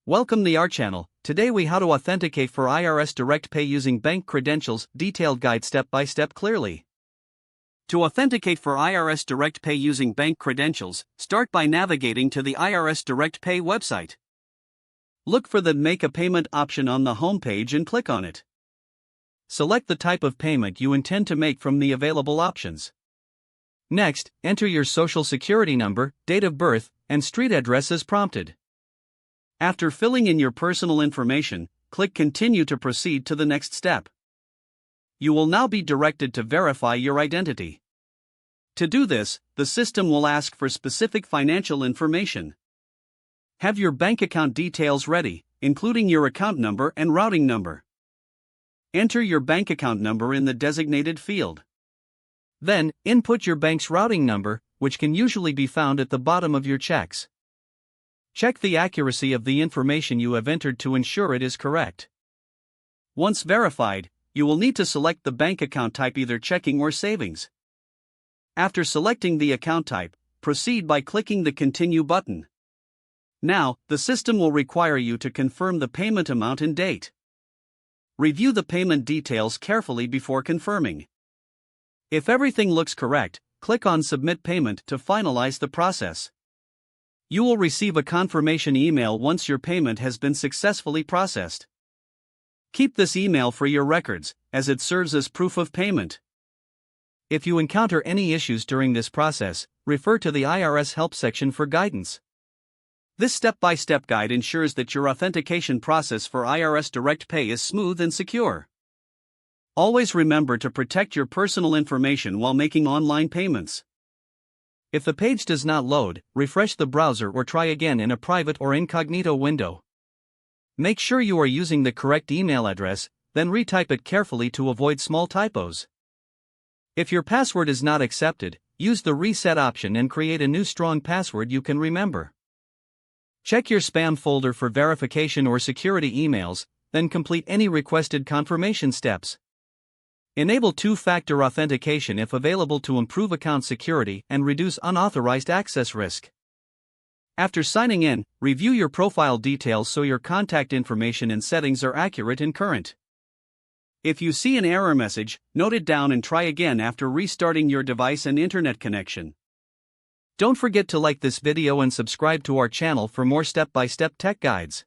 Welcome to our channel. Today we how to authenticate for IRS Direct Pay using bank credentials, detailed guide step by step clearly. To authenticate for IRS Direct Pay using bank credentials, start by navigating to the IRS Direct Pay website. Look for the Make a Payment option on the home page and click on it. Select the type of payment you intend to make from the available options. Next, enter your social security number, date of birth, and street address as prompted. After filling in your personal information, click Continue to proceed to the next step. You will now be directed to verify your identity. To do this, the system will ask for specific financial information. Have your bank account details ready, including your account number and routing number. Enter your bank account number in the designated field. Then, input your bank's routing number, which can usually be found at the bottom of your checks. Check the accuracy of the information you have entered to ensure it is correct. Once verified, you will need to select the bank account type, either checking or savings. After selecting the account type, proceed by clicking the Continue button. Now, the system will require you to confirm the payment amount and date. Review the payment details carefully before confirming. If everything looks correct, click on Submit Payment to finalize the process. You will receive a confirmation email once your payment has been successfully processed. Keep this email for your records, as it serves as proof of payment. If you encounter any issues during this process, refer to the IRS Help section for guidance. This step-by-step guide ensures that your authentication process for IRS Direct Pay is smooth and secure. Always remember to protect your personal information while making online payments. If the page does not load, refresh the browser or try again in a private or incognito window. Make sure you are using the correct email address, then retype it carefully to avoid small typos. If your password is not accepted, use the Reset option and create a new strong password you can remember. Check your spam folder for verification or security emails, then complete any requested confirmation steps. Enable two-factor authentication if available to improve account security and reduce unauthorized access risk. After signing in, review your profile details so your contact information and settings are accurate and current. If you see an error message, note it down and try again after restarting your device and internet connection. Don't forget to like this video and subscribe to our channel for more step-by-step tech guides.